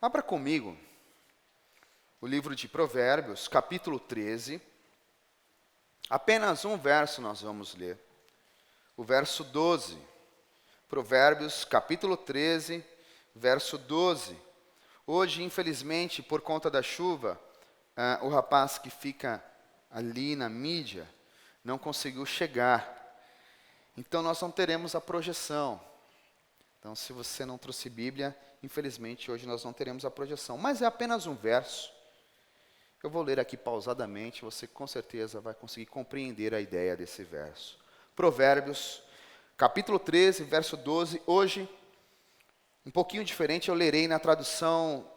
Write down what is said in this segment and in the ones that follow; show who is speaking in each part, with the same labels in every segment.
Speaker 1: Abra comigo o livro de Provérbios, capítulo 13. Apenas um verso nós vamos ler. O verso 12. Provérbios, capítulo 13, verso 12. Hoje, infelizmente, por conta da chuva, o rapaz que fica ali na mídia não conseguiu chegar. Então, nós não teremos a projeção. Então, se você não trouxe Bíblia, infelizmente, hoje nós não teremos a projeção. Mas é apenas um verso. Eu vou ler aqui pausadamente, você com certeza vai conseguir compreender a ideia desse verso. Provérbios, capítulo 13, verso 12. Hoje, um pouquinho diferente, eu lerei na tradução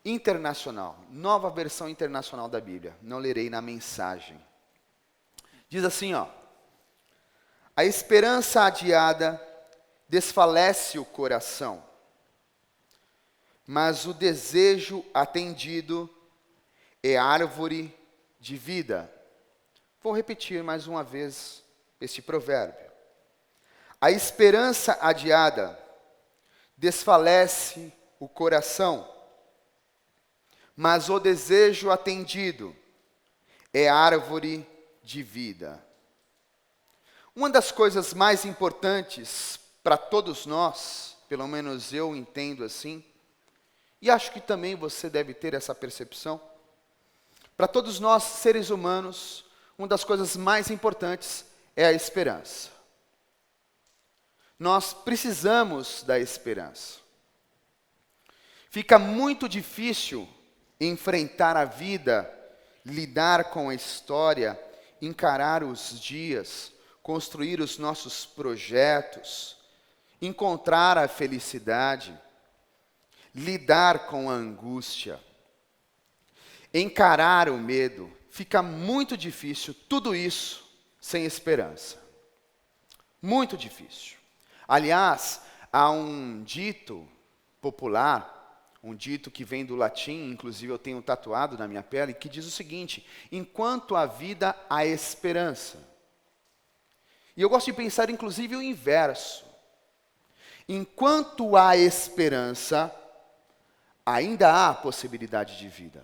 Speaker 1: internacional, nova versão internacional da Bíblia. Não lerei na mensagem. Diz assim, ó: a esperança adiada desfalece o coração, mas o desejo atendido é árvore de vida. Vou repetir mais uma vez este provérbio. A esperança adiada desfalece o coração, mas o desejo atendido é árvore de vida. Uma das coisas mais importantes para todos nós, pelo menos eu entendo assim, e acho que também você deve ter essa percepção, para todos nós, seres humanos, uma das coisas mais importantes é a esperança. Nós precisamos da esperança. Fica muito difícil enfrentar a vida, lidar com a história, encarar os dias, construir os nossos projetos, encontrar a felicidade, lidar com a angústia, encarar o medo. Fica muito difícil tudo isso sem esperança. Muito difícil. Aliás, há um dito popular, um dito que vem do latim, inclusive eu tenho tatuado na minha pele, que diz o seguinte: enquanto há vida, há esperança. E eu gosto de pensar, inclusive, o inverso. Enquanto há esperança, ainda há possibilidade de vida.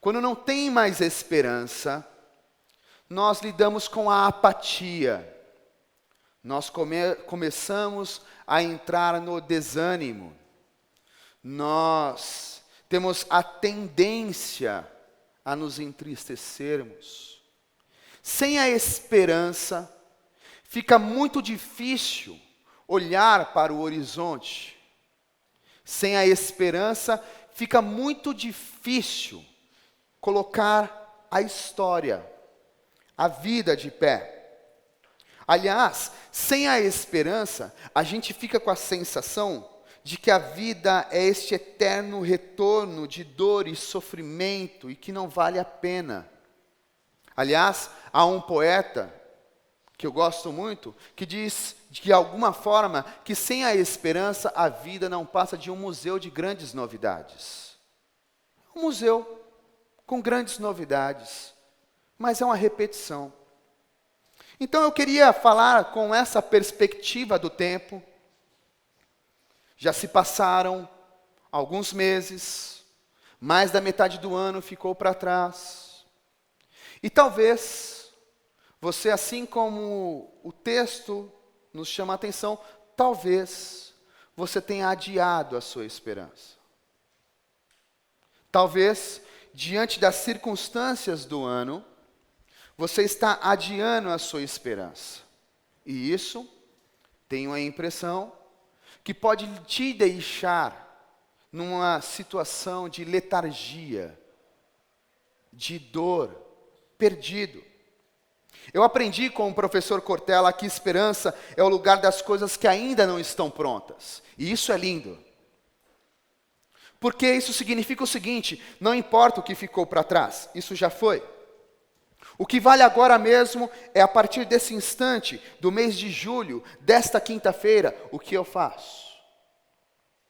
Speaker 1: Quando não tem mais esperança, nós lidamos com a apatia. Nós começamos a entrar no desânimo. Nós temos a tendência a nos entristecermos. Sem a esperança, fica muito difícil olhar para o horizonte. Sem a esperança, fica muito difícil colocar a história, a vida de pé. Aliás, sem a esperança, a gente fica com a sensação de que a vida é este eterno retorno de dor e sofrimento e que não vale a pena. Aliás, há um poeta que eu gosto muito, que diz, de alguma forma, que sem a esperança a vida não passa de um museu de grandes novidades. Um museu com grandes novidades, mas é uma repetição. Então eu queria falar com essa perspectiva do tempo. Já se passaram alguns meses, mais da metade do ano ficou para trás. E talvez você, assim como o texto nos chama a atenção, talvez você tenha adiado a sua esperança. Talvez, diante das circunstâncias do ano, você está adiando a sua esperança. E isso, tenho a impressão, que pode te deixar numa situação de letargia, de dor, perdido. Eu aprendi com o professor Cortella que esperança é o lugar das coisas que ainda não estão prontas. E isso é lindo. Porque isso significa o seguinte: não importa o que ficou para trás, isso já foi. O que vale agora mesmo é, a partir desse instante, do mês de julho, desta quinta-feira, o que eu faço.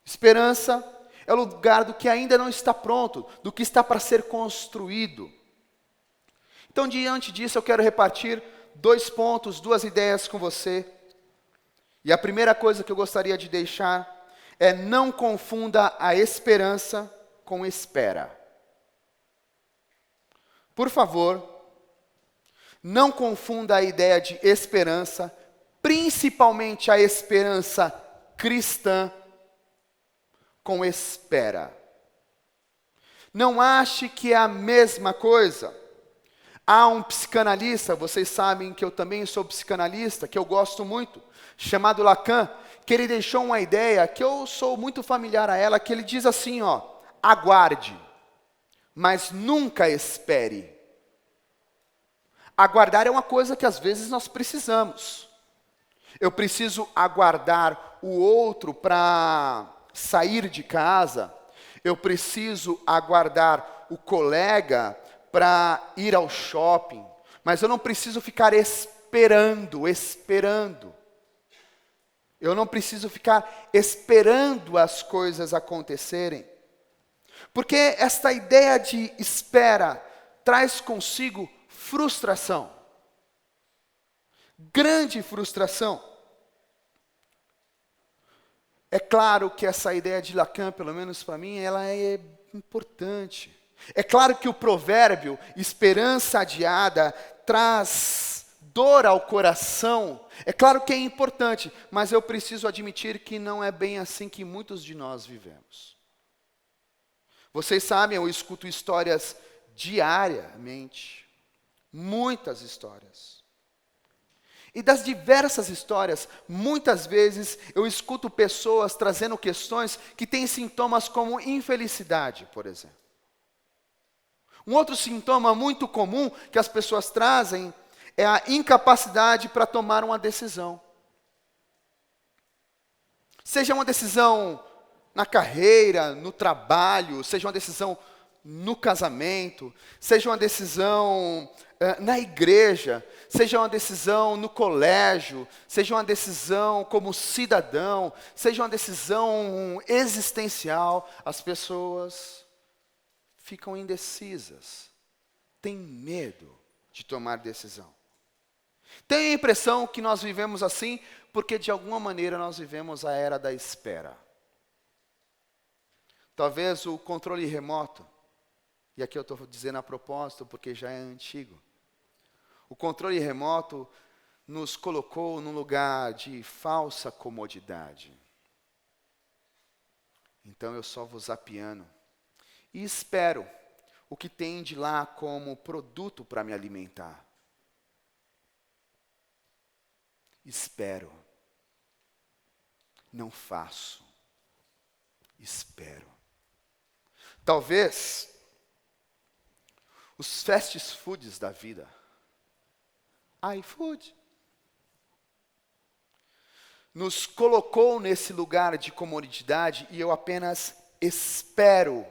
Speaker 1: Esperança é o lugar do que ainda não está pronto, do que está para ser construído. Então, diante disso, eu quero repartir 2 pontos, 2 ideias com você. E a primeira coisa que eu gostaria de deixar é não confunda a esperança com espera. Por favor, não confunda a ideia de esperança, principalmente a esperança cristã, com espera. Não ache que é a mesma coisa. Há um psicanalista, vocês sabem que eu também sou psicanalista, que eu gosto muito, chamado Lacan, que ele deixou uma ideia que eu sou muito familiar a ela, que ele diz assim, aguarde, mas nunca espere. Aguardar é uma coisa que às vezes nós precisamos. Eu preciso aguardar o outro para sair de casa. Eu preciso aguardar o colega para ir ao shopping. Mas eu não preciso ficar esperando. Eu não preciso ficar esperando as coisas acontecerem. Porque esta ideia de espera traz consigo frustração. Grande frustração. É claro que essa ideia de Lacan, pelo menos para mim, ela é importante. É claro que o provérbio, esperança adiada, traz dor ao coração. É claro que é importante, mas eu preciso admitir que não é bem assim que muitos de nós vivemos. Vocês sabem, eu escuto histórias diariamente. Muitas histórias. E das diversas histórias, muitas vezes eu escuto pessoas trazendo questões que têm sintomas como infelicidade, por exemplo. Um outro sintoma muito comum que as pessoas trazem é a incapacidade para tomar uma decisão. Seja uma decisão na carreira, no trabalho, seja uma decisão no casamento, seja uma decisão na igreja, seja uma decisão no colégio, seja uma decisão como cidadão, seja uma decisão existencial, as pessoas ficam indecisas, têm medo de tomar decisão. Tenho a impressão que nós vivemos assim porque de alguma maneira nós vivemos a era da espera. Talvez o controle remoto, e aqui eu estou dizendo a propósito porque já é antigo. O controle remoto nos colocou num lugar de falsa comodidade. Então eu só vou zapeando e espero o que tem de lá como produto para me alimentar. Espero. Não faço. Espero. Talvez os fast foods da vida, iFood, nos colocou nesse lugar de comodidade e eu apenas espero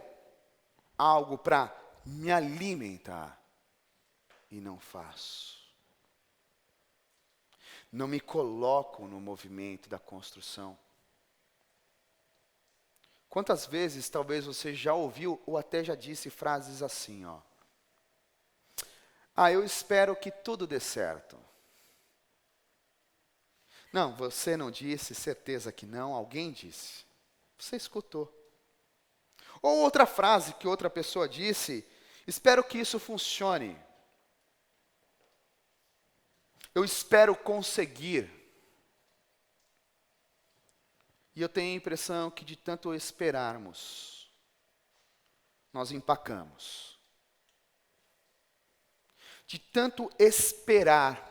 Speaker 1: algo para me alimentar e não faço. Não me coloco no movimento da construção. Quantas vezes talvez você já ouviu ou até já disse frases assim, eu espero que tudo dê certo. Não, você não disse, certeza que não, alguém disse. Você escutou. Ou outra frase que outra pessoa disse, espero que isso funcione. Eu espero conseguir. E eu tenho a impressão que de tanto esperarmos, nós empacamos. De tanto esperar,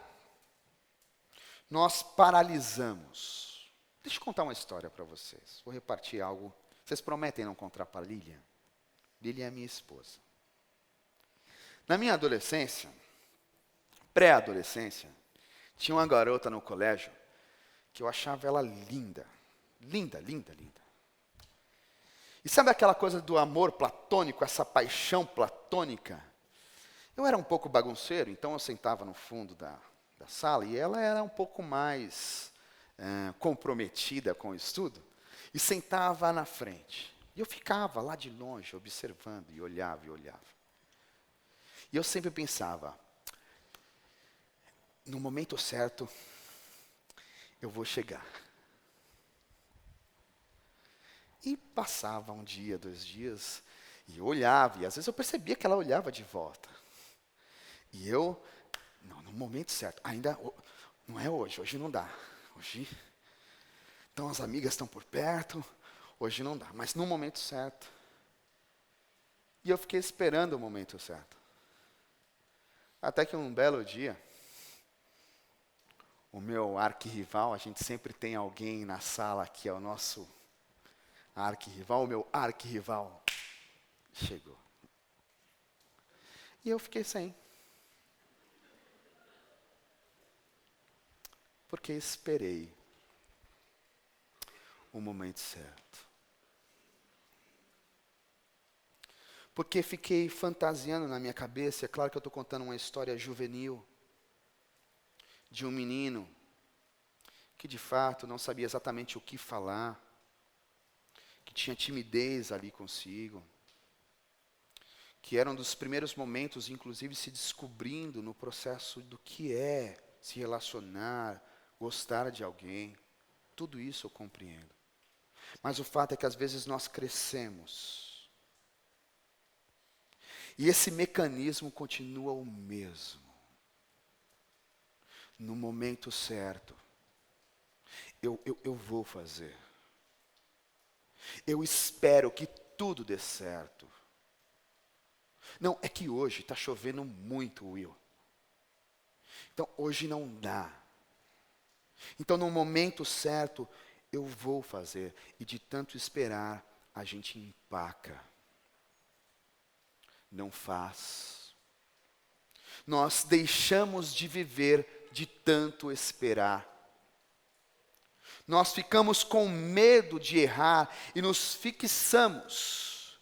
Speaker 1: nós paralisamos. Deixa eu contar uma história para vocês. Vou repartir algo. Vocês prometem não contar para Lilian? Lilian é minha esposa. Na minha adolescência, pré-adolescência, tinha uma garota no colégio que eu achava ela linda. Linda, linda, linda. E sabe aquela coisa do amor platônico, essa paixão platônica? Eu era um pouco bagunceiro, então eu sentava no fundo da sala e ela era um pouco mais comprometida com o estudo e sentava na frente. E eu ficava lá de longe observando e olhava e olhava. E eu sempre pensava, no momento certo, eu vou chegar. E passava um dia, 2 dias, e eu olhava, e às vezes eu percebia que ela olhava de volta. E eu, não, no momento certo, ainda, não é hoje não dá. Hoje, então as amigas estão por perto, hoje não dá, mas no momento certo. E eu fiquei esperando o momento certo. Até que um belo dia, o meu arquirrival, a gente sempre tem alguém na sala que é o nosso arquirrival, o meu arquirrival chegou. E eu fiquei sem. Porque esperei o momento certo. Porque fiquei fantasiando na minha cabeça, é claro que eu estou contando uma história juvenil, de um menino que de fato não sabia exatamente o que falar, que tinha timidez ali consigo, que era um dos primeiros momentos, inclusive, se descobrindo no processo do que é se relacionar, gostar de alguém. Tudo isso eu compreendo. Mas o fato é que às vezes nós crescemos. E esse mecanismo continua o mesmo. No momento certo, eu vou fazer. Eu espero que tudo dê certo. Não, é que hoje está chovendo muito, Will. Então, hoje não dá. Então, no momento certo, eu vou fazer. E de tanto esperar, a gente empaca. Não faz. Nós deixamos de viver de tanto esperar. Nós ficamos com medo de errar e nos fixamos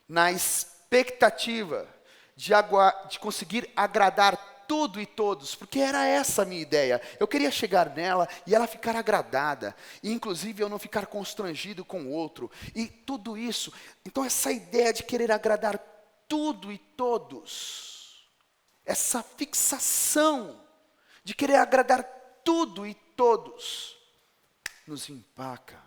Speaker 1: na expectativa de conseguir agradar tudo e todos, porque era essa a minha ideia. Eu queria chegar nela e ela ficar agradada, e inclusive eu não ficar constrangido com o outro, e tudo isso. Então essa ideia de querer agradar tudo e todos, essa fixação de querer agradar tudo e todos, nos empaca,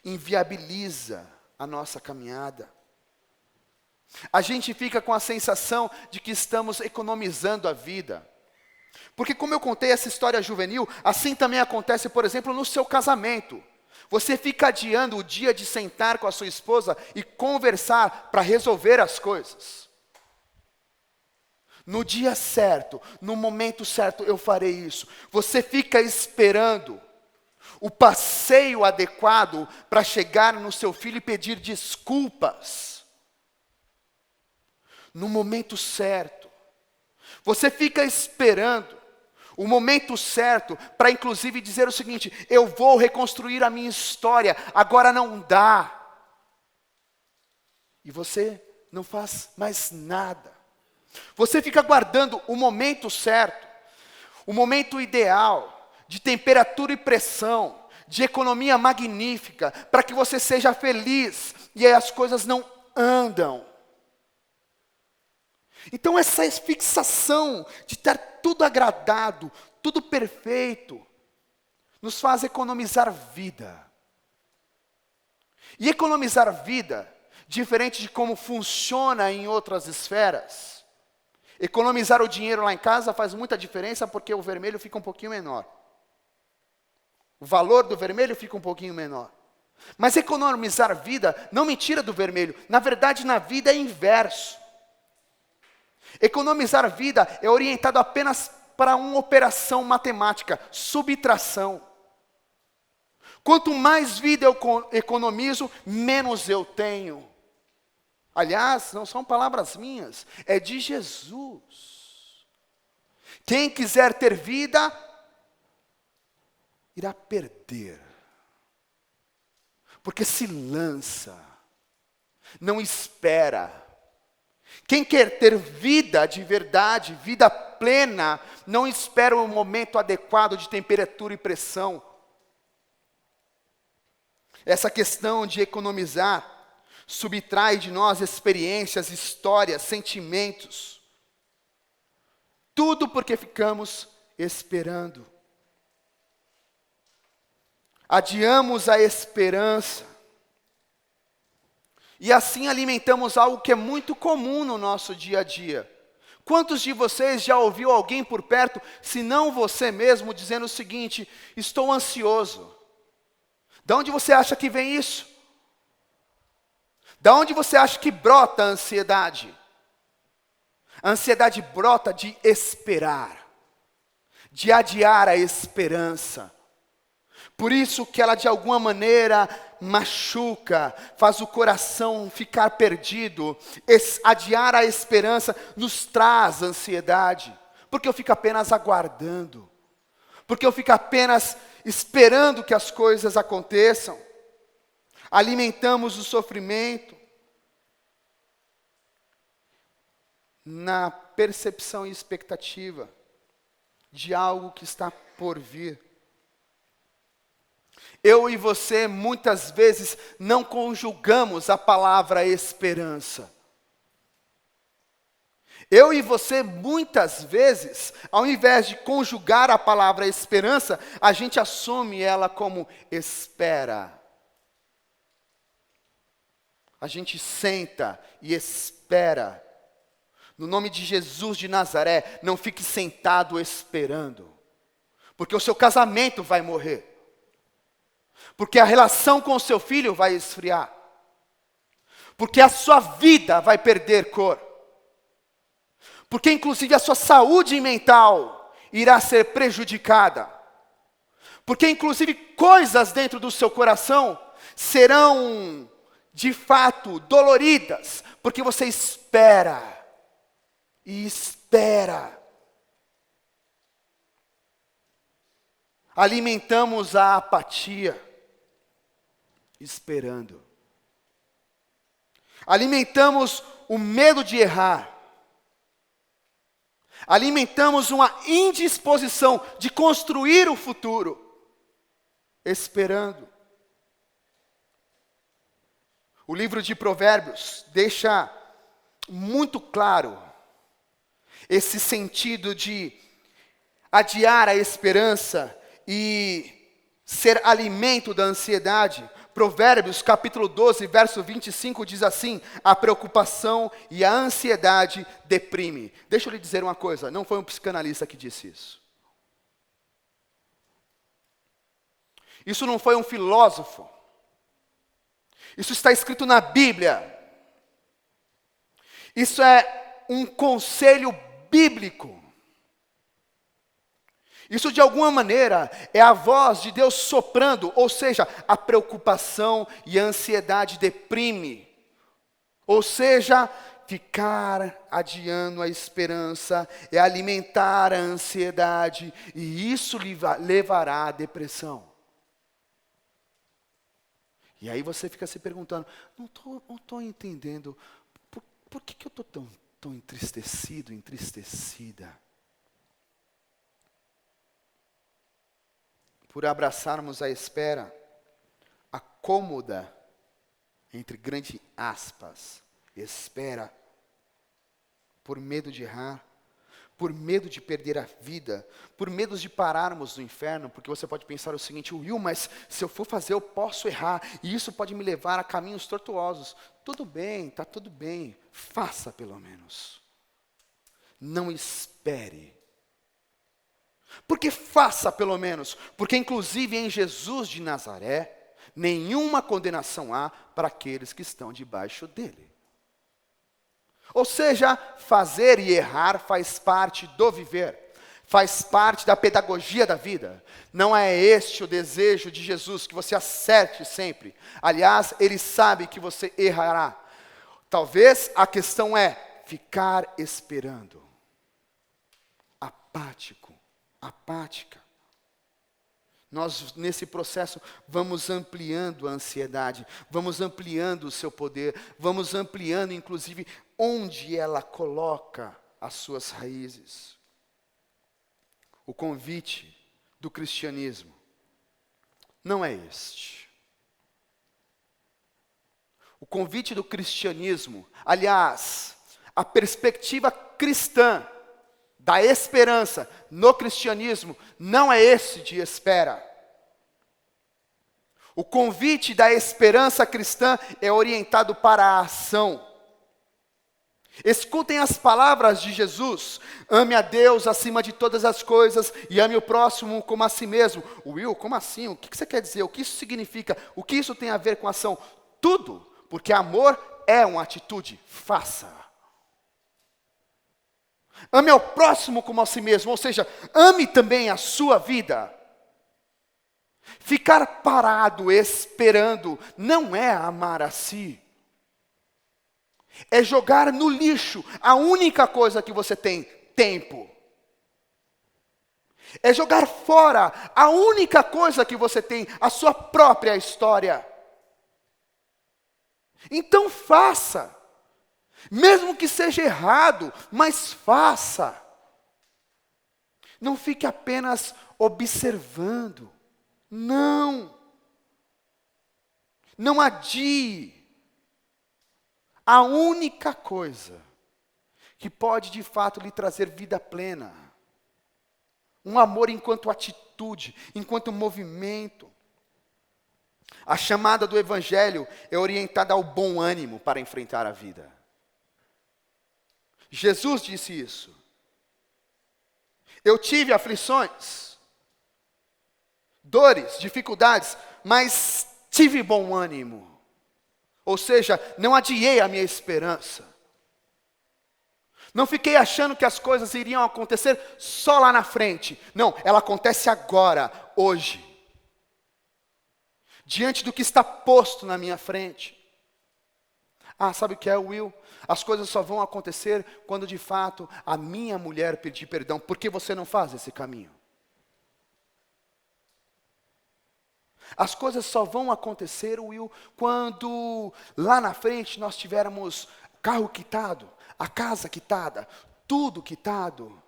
Speaker 1: inviabiliza a nossa caminhada. A gente fica com a sensação de que estamos economizando a vida. Porque como eu contei essa história juvenil, assim também acontece, por exemplo, no seu casamento. Você fica adiando o dia de sentar com a sua esposa e conversar para resolver as coisas. No dia certo, no momento certo, eu farei isso. Você fica esperando o passeio adequado para chegar no seu filho e pedir desculpas. No momento certo. Você fica esperando o momento certo para inclusive dizer o seguinte: eu vou reconstruir a minha história, agora não dá. E você não faz mais nada. Você fica aguardando o momento certo, o momento ideal, de temperatura e pressão, de economia magnífica, para que você seja feliz, e aí as coisas não andam. Então essa fixação de ter tudo agradado, tudo perfeito, nos faz economizar vida. E economizar vida, diferente de como funciona em outras esferas, economizar o dinheiro lá em casa faz muita diferença porque o vermelho fica um pouquinho menor. O valor do vermelho fica um pouquinho menor. Mas economizar vida não me tira do vermelho. Na verdade, na vida é inverso. Economizar vida é orientado apenas para uma operação matemática, subtração. Quanto mais vida eu economizo, menos eu tenho. Aliás, não são palavras minhas, é de Jesus. Quem quiser ter vida, irá perder. Porque se lança, não espera. Quem quer ter vida de verdade, vida plena, não espera o momento adequado de temperatura e pressão. Essa questão de economizar subtrai de nós experiências, histórias, sentimentos. Tudo porque ficamos esperando. adiamos a esperança. E assim alimentamos algo que é muito comum no nosso dia a dia. Quantos de vocês já ouviu alguém por perto, se não você mesmo, dizendo o seguinte: estou ansioso? De onde você acha que vem isso? De onde você acha que brota a ansiedade? A ansiedade brota de esperar, de adiar a esperança. Por isso que ela de alguma maneira machuca, faz o coração ficar perdido. Adiar a esperança nos traz ansiedade, porque eu fico apenas aguardando, porque eu fico apenas esperando que as coisas aconteçam. Alimentamos o sofrimento na percepção e expectativa de algo que está por vir. Eu e você, muitas vezes, não conjugamos a palavra esperança. Eu e você, muitas vezes, ao invés de conjugar a palavra esperança, a gente assume ela como espera. A gente senta e espera. No nome de Jesus de Nazaré, não fique sentado esperando, porque o seu casamento vai morrer. Porque a relação com o seu filho vai esfriar. Porque a sua vida vai perder cor. Porque inclusive a sua saúde mental irá ser prejudicada. Porque inclusive coisas dentro do seu coração serão de fato doloridas. Porque você espera. E espera. Alimentamos a apatia. Esperando. Alimentamos o medo de errar. Alimentamos uma indisposição de construir o futuro. Esperando. O livro de Provérbios deixa muito claro esse sentido de adiar a esperança e ser alimento da ansiedade. Provérbios capítulo 12, verso 25 diz assim: a preocupação e a ansiedade deprime. Deixa eu lhe dizer uma coisa, não foi um psicanalista que disse isso. Isso não foi um filósofo. Isso está escrito na Bíblia. Isso é um conselho bíblico. Isso de alguma maneira é a voz de Deus soprando, ou seja, a preocupação e a ansiedade deprime. Ou seja, ficar adiando a esperança é alimentar a ansiedade e isso levará à depressão. E aí você fica se perguntando, não estou entendendo, por que eu estou tão entristecido, entristecida? Por abraçarmos a espera, a cômoda, entre grandes aspas, espera, por medo de errar, por medo de perder a vida, por medo de pararmos no inferno, porque você pode pensar o seguinte: Will, mas se eu for fazer eu posso errar, e isso pode me levar a caminhos tortuosos. Tudo bem, está tudo bem, faça pelo menos. Não espere. Porque faça pelo menos, porque inclusive em Jesus de Nazaré, nenhuma condenação há para aqueles que estão debaixo dele. Ou seja, fazer e errar faz parte do viver, faz parte da pedagogia da vida. Não é este o desejo de Jesus, que você acerte sempre. Aliás, Ele sabe que você errará. Talvez a questão é ficar esperando, apático. Apática. Nós, nesse processo, vamos ampliando a ansiedade, vamos ampliando o seu poder, vamos ampliando, inclusive, onde ela coloca as suas raízes. O convite do cristianismo não é este. O convite do cristianismo, aliás, a perspectiva cristã, da esperança no cristianismo, não é esse de espera. O convite da esperança cristã é orientado para a ação. Escutem as palavras de Jesus: ame a Deus acima de todas as coisas e ame o próximo como a si mesmo. Will, como assim? O que você quer dizer? O que isso significa? O que isso tem a ver com ação? Tudo, porque amor é uma atitude. Faça. Ame ao próximo como a si mesmo, ou seja, ame também a sua vida. Ficar parado esperando não é amar a si. É jogar no lixo a única coisa que você tem: tempo. É jogar fora a única coisa que você tem: a sua própria história. Então faça. Mesmo que seja errado, mas faça. Não fique apenas observando. Não. Não adie. A única coisa que pode de fato lhe trazer vida plena, um amor enquanto atitude, enquanto movimento. A chamada do Evangelho é orientada ao bom ânimo para enfrentar a vida. Jesus disse isso. Eu tive aflições, dores, dificuldades, mas tive bom ânimo. Ou seja, não adiei a minha esperança. Não fiquei achando que as coisas iriam acontecer só lá na frente. Não, ela acontece agora, hoje. Diante do que está posto na minha frente. Ah, sabe o que é, Will? As coisas só vão acontecer quando de fato a minha mulher pedir perdão. Por que você não faz esse caminho? As coisas só vão acontecer, Will, quando lá na frente nós tivermos o carro quitado, a casa quitada, tudo quitado.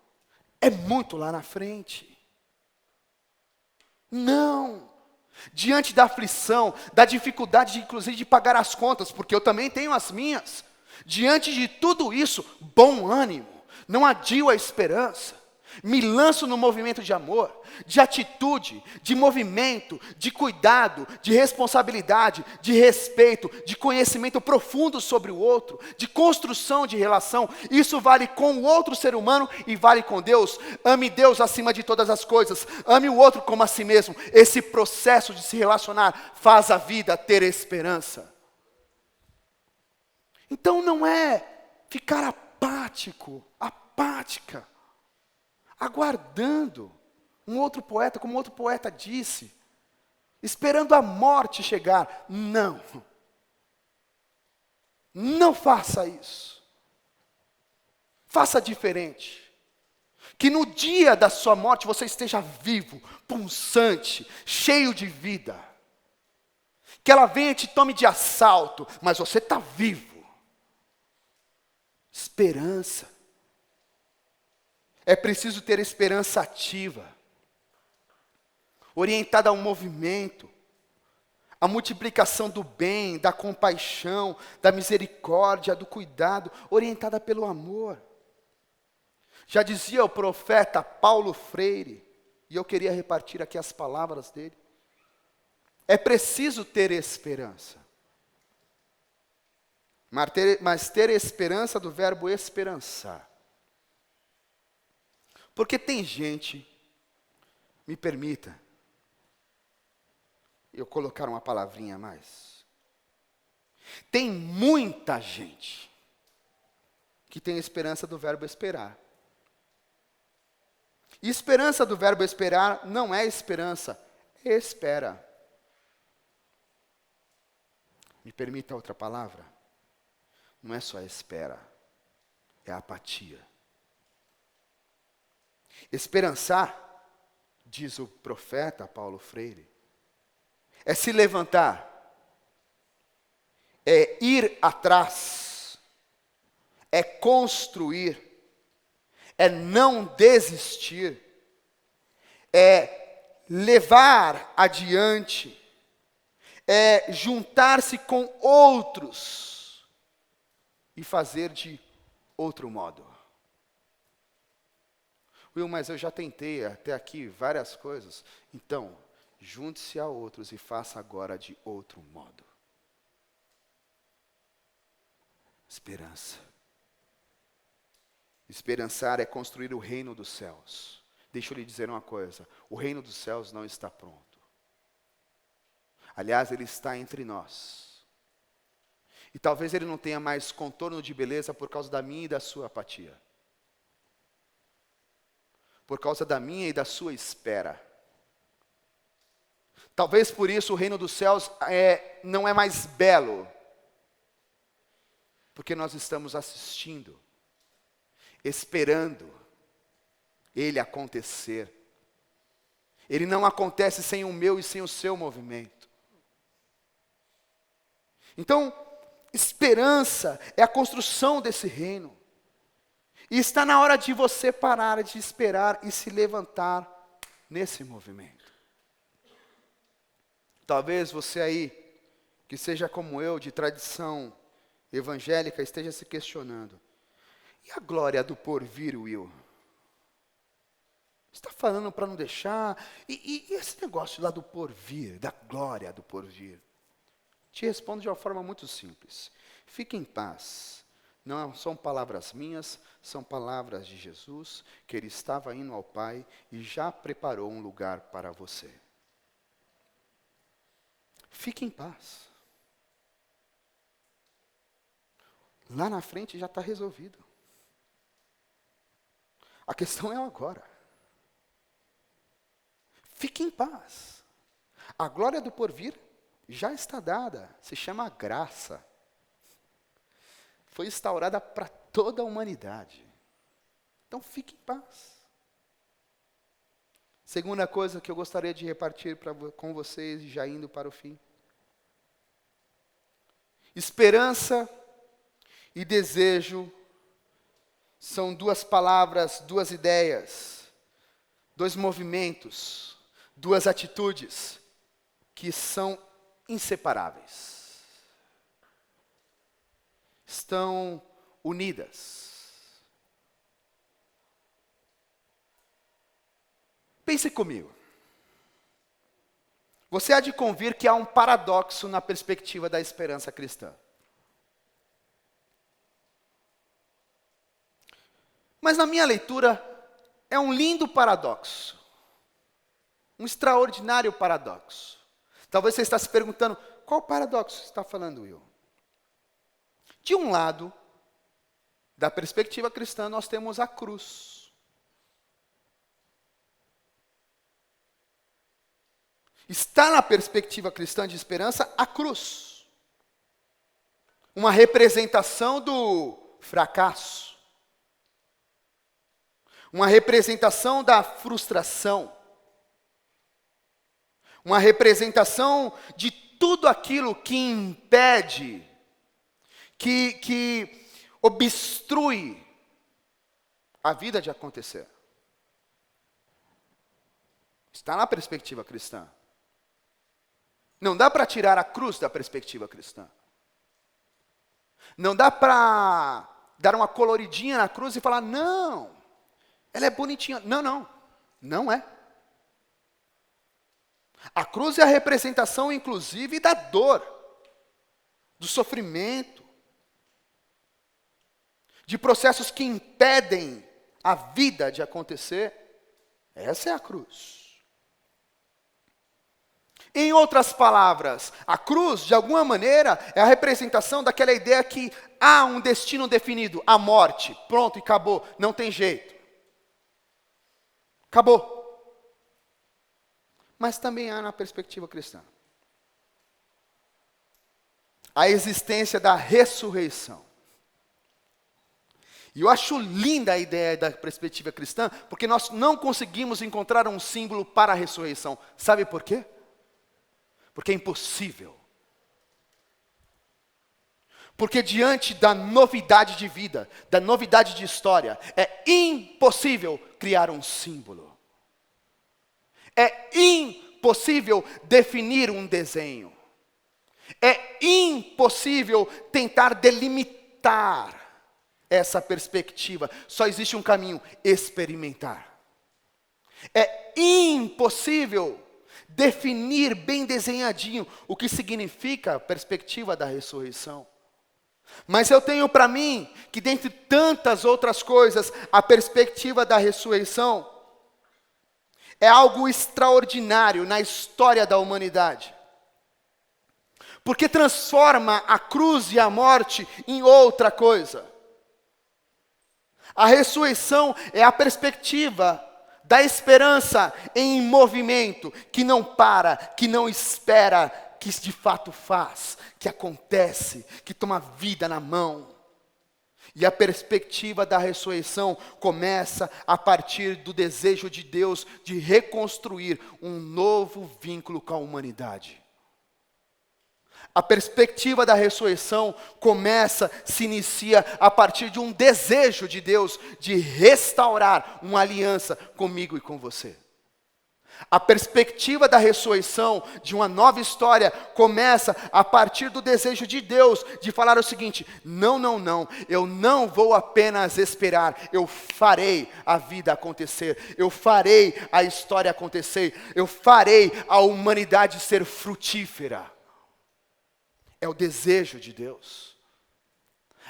Speaker 1: É muito lá na frente. Não. Diante da aflição, da dificuldade, inclusive, de pagar as contas, porque eu também tenho as minhas. Diante de tudo isso, bom ânimo. Não adio a esperança. Me lanço no movimento de amor, de atitude, de movimento, de cuidado, de responsabilidade, de respeito, de conhecimento profundo sobre o outro, de construção de relação. Isso vale com o outro ser humano e vale com Deus. Ame Deus acima de todas as coisas. Ame o outro como a si mesmo. Esse processo de se relacionar faz a vida ter esperança. Então não é ficar apático, apática, aguardando um outro poeta, como outro poeta disse, esperando a morte chegar. Não. Não faça isso. Faça diferente. Que no dia da sua morte você esteja vivo, pulsante, cheio de vida. Que ela venha e te tome de assalto, mas você está vivo. Esperança. É preciso ter esperança ativa, orientada ao movimento, à multiplicação do bem, da compaixão, da misericórdia, do cuidado, orientada pelo amor. Já dizia o profeta Paulo Freire, e eu queria repartir aqui as palavras dele. É preciso ter esperança. Mas ter esperança do verbo esperançar. Porque tem gente, me permita, eu colocar uma palavrinha a mais. Tem muita gente que tem esperança do verbo esperar. E esperança do verbo esperar não é esperança, é espera. Me permita outra palavra? Não é só espera, é apatia. Esperançar, diz o profeta Paulo Freire, é se levantar, é ir atrás, é construir, é não desistir, é levar adiante, é juntar-se com outros e fazer de outro modo. Will, mas eu já tentei até aqui várias coisas. Então, junte-se a outros e faça agora de outro modo. Esperança. Esperançar é construir o reino dos céus. Deixa eu lhe dizer uma coisa, o reino dos céus não está pronto. Aliás, ele está entre nós. E talvez ele não tenha mais contorno de beleza por causa da minha e da sua apatia. Por causa da minha e da sua espera. Talvez por isso o reino dos céus não é mais belo. Porque nós estamos assistindo, esperando ele acontecer. Ele não acontece sem o meu e sem o seu movimento. Então, esperança é a construção desse reino. E está na hora de você parar de esperar e se levantar nesse movimento. Talvez você aí, que seja como eu, de tradição evangélica, esteja se questionando. E a glória do porvir, Will? Você está falando para não deixar? E esse negócio lá do porvir, da glória do porvir? Te respondo de uma forma muito simples. Fique em paz. Não são palavras minhas, são palavras de Jesus, que Ele estava indo ao Pai e já preparou um lugar para você. Fique em paz. Lá na frente já está resolvido. A questão é agora. Fique em paz. A glória do porvir já está dada. Se chama graça. Foi instaurada para toda a humanidade. Então fique em paz. Segunda coisa que eu gostaria de repartir com vocês, já indo para o fim. Esperança e desejo são duas palavras, duas ideias, dois movimentos, duas atitudes que são inseparáveis. Estão unidas. Pense comigo. Você há de convir que há um paradoxo na perspectiva da esperança cristã. Mas na minha leitura, é um lindo paradoxo. Um extraordinário paradoxo. Talvez você está se perguntando, qual paradoxo você está falando, Will? De um lado, da perspectiva cristã, nós temos a cruz. Está na perspectiva cristã de esperança a cruz. Uma representação do fracasso. Uma representação da frustração. Uma representação de tudo aquilo que impede, que obstrui a vida de acontecer. Está na perspectiva cristã. Não dá para tirar a cruz da perspectiva cristã. Não dá para dar uma coloridinha na cruz e falar, não, ela é bonitinha. Não é. A cruz é a representação, inclusive, da dor, do sofrimento, de processos que impedem a vida de acontecer. Essa é a cruz. Em outras palavras, a cruz, de alguma maneira, é a representação daquela ideia que há um destino definido, a morte. Pronto, e acabou, não tem jeito. Acabou. Mas também há na perspectiva cristã a existência da ressurreição. E eu acho linda a ideia da perspectiva cristã, porque nós não conseguimos encontrar um símbolo para a ressurreição. Sabe por quê? Porque é impossível. Porque diante da novidade de vida, da novidade de história, é impossível criar um símbolo. É impossível definir um desenho. É impossível tentar delimitar essa perspectiva. Só existe um caminho: experimentar. É impossível definir bem desenhadinho o que significa a perspectiva da ressurreição. Mas eu tenho para mim que, dentre tantas outras coisas, a perspectiva da ressurreição é algo extraordinário na história da humanidade. Porque transforma a cruz e a morte em outra coisa. A ressurreição é a perspectiva da esperança em movimento, que não para, que não espera, que de fato faz, que acontece, que toma vida na mão. E a perspectiva da ressurreição começa a partir do desejo de Deus de reconstruir um novo vínculo com a humanidade. A perspectiva da ressurreição se inicia a partir de um desejo de Deus de restaurar uma aliança comigo e com você. A perspectiva da ressurreição, de uma nova história, começa a partir do desejo de Deus de falar o seguinte: não, eu não vou apenas esperar, eu farei a vida acontecer, eu farei a história acontecer, eu farei a humanidade ser frutífera. É o desejo de Deus.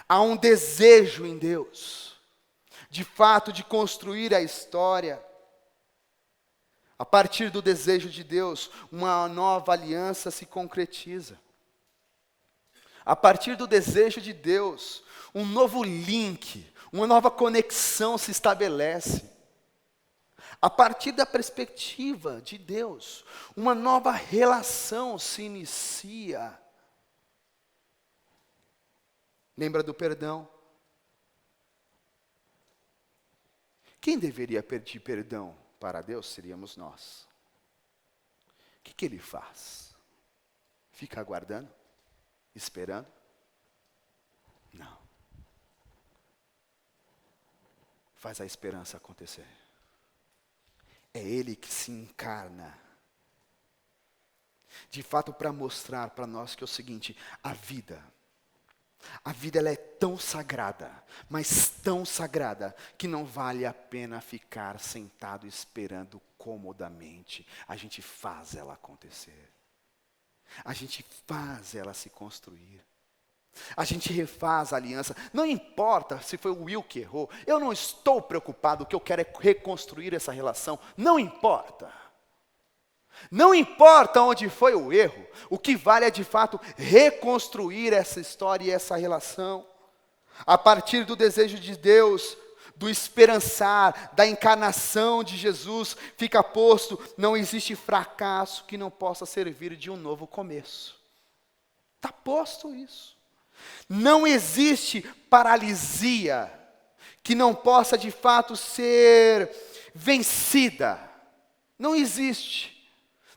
Speaker 1: Há um desejo em Deus, de fato, de construir a história. A partir do desejo de Deus, uma nova aliança se concretiza. A partir do desejo de Deus, um novo link, uma nova conexão se estabelece. A partir da perspectiva de Deus, uma nova relação se inicia. Lembra do perdão? Quem deveria pedir perdão para Deus seríamos nós. O que Ele faz? Fica aguardando? Esperando? Não. Faz a esperança acontecer. É Ele que se encarna. De fato, para mostrar para nós que é o seguinte: a vida ela é tão sagrada, mas tão sagrada, que não vale a pena ficar sentado esperando comodamente. A gente faz ela acontecer. A gente faz ela se construir. A gente refaz a aliança. Não importa se foi o Will que errou. Eu não estou preocupado, o que eu quero é reconstruir essa relação. Não importa. Não importa onde foi o erro, o que vale é de fato reconstruir essa história e essa relação. A partir do desejo de Deus, do esperançar, da encarnação de Jesus, fica posto: não existe fracasso que não possa servir de um novo começo. Está posto isso. Não existe paralisia que não possa de fato ser vencida. Não existe.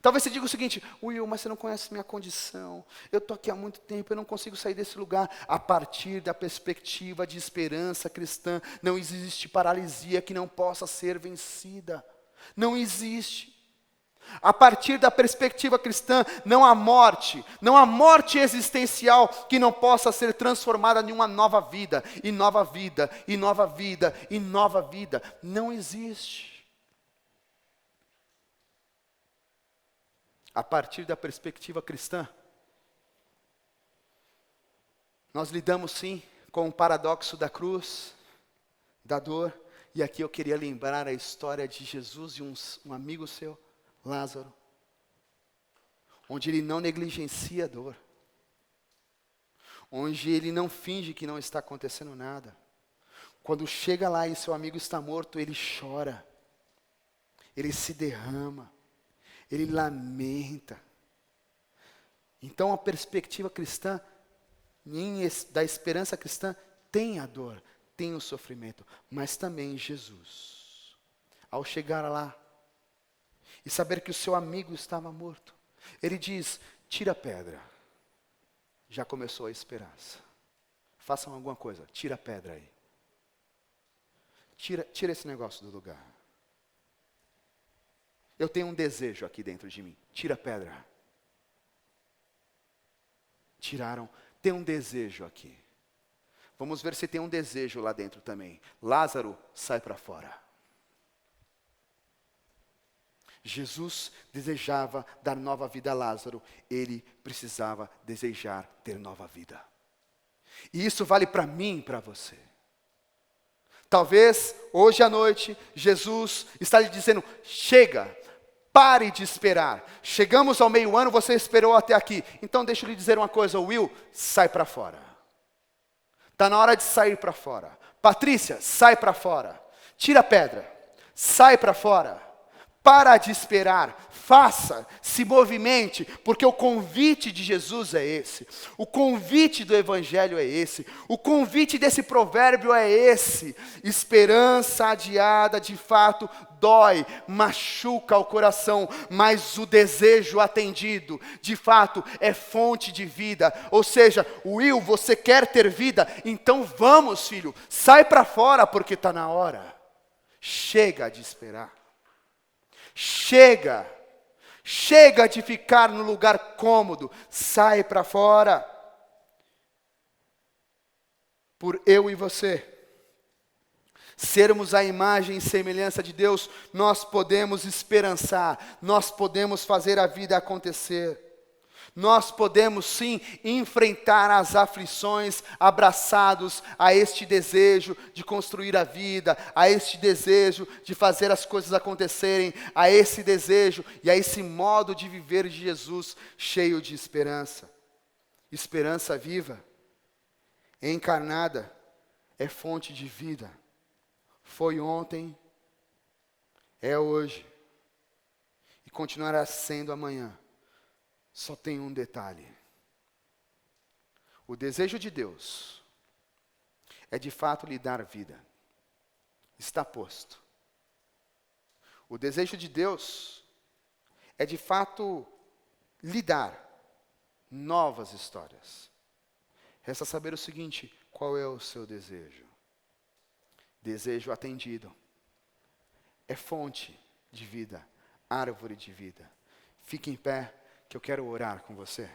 Speaker 1: Talvez você diga o seguinte: Will, mas você não conhece minha condição. Eu estou aqui há muito tempo, eu não consigo sair desse lugar. A partir da perspectiva de esperança cristã, não existe paralisia que não possa ser vencida. Não existe. A partir da perspectiva cristã, não há morte existencial que não possa ser transformada em uma nova vida, e nova vida, e nova vida, e nova vida. Não existe. A partir da perspectiva cristã, nós lidamos sim com o paradoxo da cruz, da dor. E aqui eu queria lembrar a história de Jesus e um amigo seu, Lázaro, onde ele não negligencia a dor, onde ele não finge que não está acontecendo nada. Quando chega lá e seu amigo está morto, ele chora, ele se derrama, ele lamenta. Então a perspectiva cristã, da esperança cristã, tem a dor, tem o sofrimento, mas também Jesus, ao chegar lá e saber que o seu amigo estava morto, ele diz: tira a pedra. Já começou a esperança. Façam alguma coisa, tira a pedra aí. Tira esse negócio do lugar. Eu tenho um desejo aqui dentro de mim. Tira a pedra. Tiraram. Tem um desejo aqui. Vamos ver se tem um desejo lá dentro também. Lázaro, sai para fora. Jesus desejava dar nova vida a Lázaro, ele precisava desejar ter nova vida. E isso vale para mim e para você. Talvez hoje à noite Jesus está lhe dizendo: chega, pare de esperar. Chegamos ao meio ano, você esperou até aqui. Então deixa eu lhe dizer uma coisa, Will, sai para fora. Está na hora de sair para fora. Patrícia, sai para fora. Tira a pedra, sai para fora. Para de esperar, faça, se movimente, porque o convite de Jesus é esse, o convite do Evangelho é esse, o convite desse provérbio é esse. Esperança adiada de fato dói, machuca o coração, mas o desejo atendido de fato é fonte de vida. Ou seja, Will, você quer ter vida? Então vamos, filho, sai para fora porque está na hora. Chega de esperar. Chega de ficar no lugar cômodo, sai para fora. Por eu e você sermos a imagem e semelhança de Deus, nós podemos esperançar, nós podemos fazer a vida acontecer. Nós podemos sim enfrentar as aflições abraçados a este desejo de construir a vida, a este desejo de fazer as coisas acontecerem, a esse desejo e a esse modo de viver de Jesus cheio de esperança. Esperança viva, encarnada, é fonte de vida. Foi ontem, é hoje e continuará sendo amanhã. Só tem um detalhe. O desejo de Deus é de fato lhe dar vida. Está posto. O desejo de Deus é de fato lhe dar novas histórias. Resta saber o seguinte: qual é o seu desejo? Desejo atendido é fonte de vida, árvore de vida. Fique em pé, que eu quero orar com você.